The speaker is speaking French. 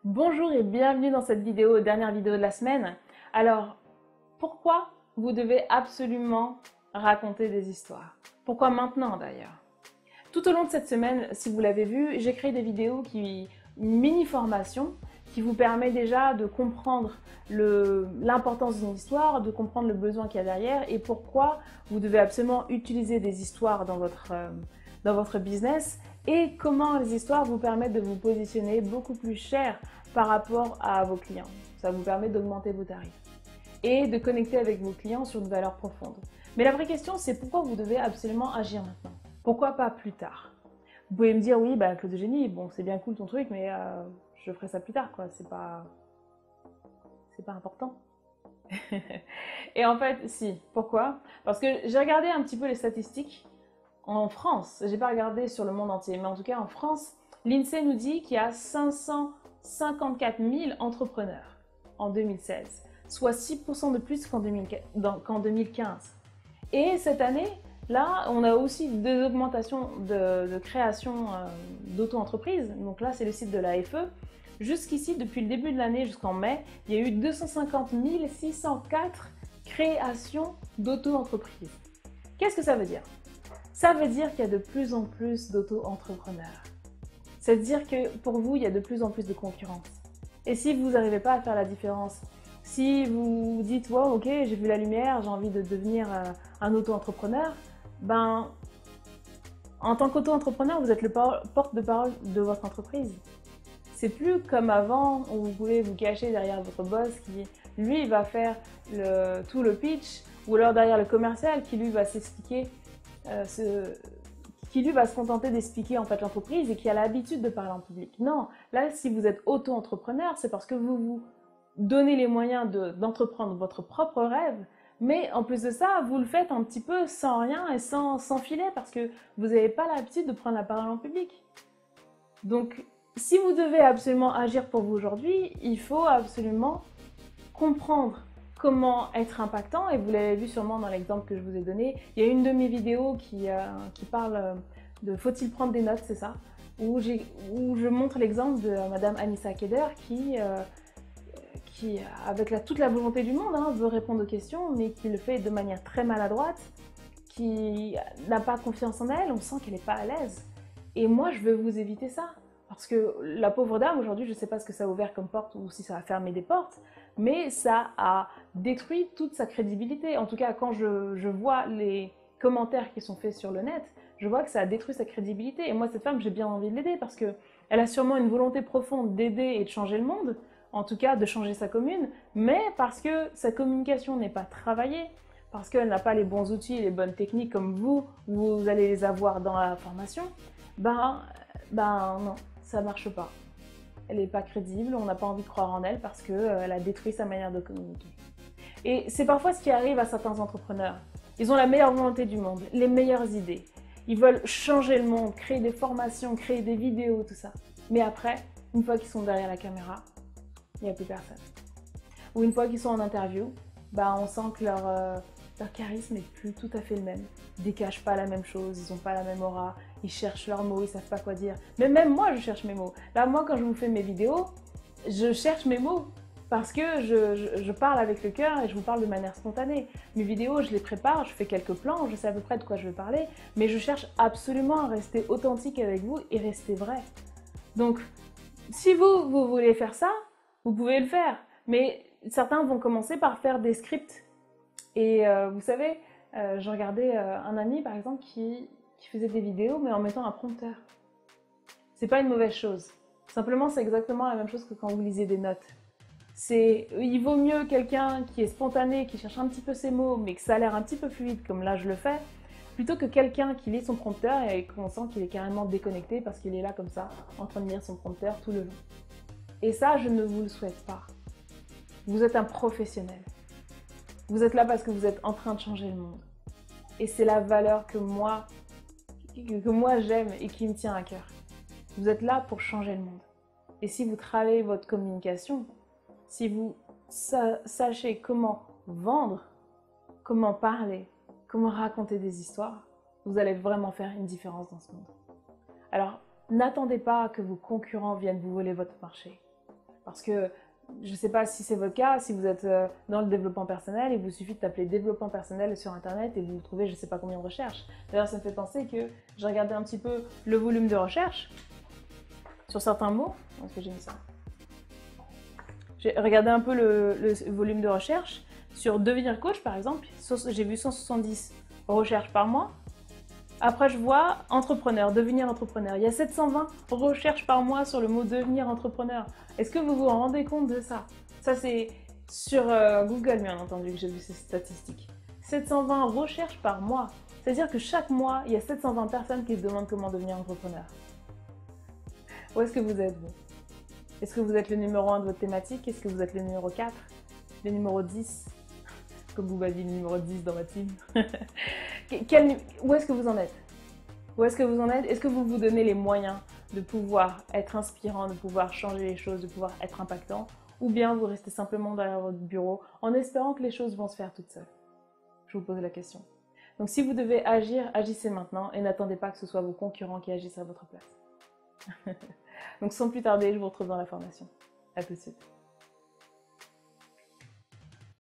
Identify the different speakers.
Speaker 1: Bonjour et bienvenue dans cette vidéo, dernière vidéo de la semaine. Alors, pourquoi vous devez absolument raconter des histoires? Pourquoi maintenant d'ailleurs? Tout au long de cette semaine, si vous l'avez vu, j'ai créé des vidéos une mini-formation qui vous permet déjà de comprendre l'importance d'une histoire, de comprendre le besoin qu'il y a derrière et pourquoi vous devez absolument utiliser des histoires dans votre business et comment les histoires vous permettent de vous positionner beaucoup plus cher par rapport à vos clients. Ça vous permet d'augmenter vos tarifs et de connecter avec vos clients sur une valeur profonde. Mais la vraie question, c'est pourquoi vous devez absolument agir maintenant? Pourquoi pas plus tard? Vous pouvez me dire, oui, bah, Claude Eugénie, bon, c'est bien cool ton truc, mais je ferai ça plus tard, quoi. C'est pas important. Et en fait, si. Pourquoi? Parce que j'ai regardé un petit peu les statistiques en France. J'ai pas regardé sur le monde entier, mais en tout cas en France, l'INSEE nous dit qu'il y a 554 000 entrepreneurs en 2016, soit 6% de plus qu'en 2015. Et cette année, là, on a aussi des augmentations de création d'auto-entreprises. Donc là, c'est le site de l'AFE. Jusqu'ici, depuis le début de l'année jusqu'en mai, il y a eu 250 604 créations d'auto-entreprises. Qu'est-ce que ça veut dire? Ça veut dire qu'il y a de plus en plus d'auto-entrepreneurs. C'est-à-dire que pour vous, il y a de plus en plus de concurrence. Et si vous n'arrivez pas à faire la différence, si vous dites wow, ok, j'ai vu la lumière, j'ai envie de devenir un auto-entrepreneur, ben, en tant qu'auto-entrepreneur, vous êtes le porte-de-parole de votre entreprise. C'est plus comme avant où vous pouvez vous cacher derrière votre boss qui, lui, va faire tout le pitch, ou alors derrière le commercial qui, lui, va s'expliquer, qui, lui, va se contenter d'expliquer en fait l'entreprise et qui a l'habitude de parler en public. Non, là, si vous êtes auto-entrepreneur, c'est parce que vous vous donnez les moyens d'entreprendre votre propre rêve, mais en plus de ça, vous le faites un petit peu sans rien et sans filet parce que vous n'avez pas l'habitude de prendre la parole en public. Donc, si vous devez absolument agir pour vous aujourd'hui, il faut absolument comprendre comment être impactant, et vous l'avez vu sûrement dans l'exemple que je vous ai donné. Il y a une de mes vidéos qui parle de faut-il prendre des notes, c'est ça, où je montre l'exemple de Madame Anissa Keder qui avec toute la volonté du monde, veut répondre aux questions, mais qui le fait de manière très maladroite, qui n'a pas confiance en elle, on sent qu'elle n'est pas à l'aise. Et moi, je veux vous éviter ça. Parce que la pauvre dame, aujourd'hui, je ne sais pas ce que ça a ouvert comme porte ou si ça a fermé des portes, mais ça a détruit toute sa crédibilité. En tout cas, quand je vois les commentaires qui sont faits sur le net, je vois que ça a détruit sa crédibilité. Et moi, cette femme, j'ai bien envie de l'aider parce qu'elle a sûrement une volonté profonde d'aider et de changer le monde, en tout cas de changer sa commune, mais parce que sa communication n'est pas travaillée, parce qu'elle n'a pas les bons outils et les bonnes techniques comme vous allez les avoir dans la formation, ben non, ça marche pas. Elle n'est pas crédible, on n'a pas envie de croire en elle parce qu'elle a détruit sa manière de communiquer. Et c'est parfois ce qui arrive à certains entrepreneurs. Ils ont la meilleure volonté du monde, les meilleures idées. Ils veulent changer le monde, créer des formations, créer des vidéos, tout ça. Mais après, une fois qu'ils sont derrière la caméra, il n'y a plus personne. Ou une fois qu'ils sont en interview, on sent que leur charisme n'est plus tout à fait le même. Ils décachent pas la même chose, ils n'ont pas la même aura, ils cherchent leurs mots, ils savent pas quoi dire. Mais même moi, je cherche mes mots. Là, moi, quand je vous fais mes vidéos, je cherche mes mots parce que je parle avec le cœur et je vous parle de manière spontanée. Mes vidéos, je les prépare, je fais quelques plans, je sais à peu près de quoi je vais parler, mais je cherche absolument à rester authentique avec vous et rester vrai. Donc, si vous voulez faire ça, vous pouvez le faire. Mais certains vont commencer par faire des scripts. Et vous savez, je regardais un ami par exemple qui faisait des vidéos mais en mettant un prompteur. C'est pas une mauvaise chose. Simplement, c'est exactement la même chose que quand vous lisez des notes. Il vaut mieux quelqu'un qui est spontané, qui cherche un petit peu ses mots, mais que ça a l'air un petit peu fluide, comme là je le fais, plutôt que quelqu'un qui lit son prompteur et qu'on sent qu'il est carrément déconnecté parce qu'il est là comme ça, en train de lire son prompteur tout le long. Et ça, je ne vous le souhaite pas. Vous êtes un professionnel. Vous êtes là parce que vous êtes en train de changer le monde. Et c'est la valeur que moi j'aime et qui me tient à cœur. Vous êtes là pour changer le monde. Et si vous travaillez votre communication, si vous sachez comment vendre, comment parler, comment raconter des histoires, vous allez vraiment faire une différence dans ce monde. Alors, n'attendez pas que vos concurrents viennent vous voler votre marché. Parce que je ne sais pas si c'est votre cas, si vous êtes dans le développement personnel, il vous suffit de taper développement personnel sur internet et vous trouvez je ne sais pas combien de recherches. D'ailleurs, ça me fait penser que j'ai regardé un petit peu le volume de recherche sur certains mots. Où est-ce que j'ai mis ça? J'ai regardé un peu le volume de recherche. Sur devenir coach, par exemple, j'ai vu 170 recherches par mois. Après, je vois entrepreneur, devenir entrepreneur. Il y a 720 recherches par mois sur le mot devenir entrepreneur. Est-ce que vous vous rendez compte de ça? Ça, c'est sur Google, bien entendu, que j'ai vu ces statistiques. 720 recherches par mois. C'est-à-dire que chaque mois, il y a 720 personnes qui se demandent comment devenir entrepreneur. Où est-ce que vous êtes, vous? Est-ce que vous êtes le numéro 1 de votre thématique? Est-ce que vous êtes le numéro 4? Le numéro 10? Comme vous m'avez dit, le numéro 10 dans ma team. Où est-ce que vous en êtes? Où est-ce que vous en êtes? Est-ce que vous vous donnez les moyens de pouvoir être inspirant, de pouvoir changer les choses, de pouvoir être impactant? Ou bien vous restez simplement derrière votre bureau en espérant que les choses vont se faire toutes seules? Je vous pose la question. Donc si vous devez agir, agissez maintenant et n'attendez pas que ce soit vos concurrents qui agissent à votre place. Donc sans plus tarder, je vous retrouve dans la formation. À tout de suite.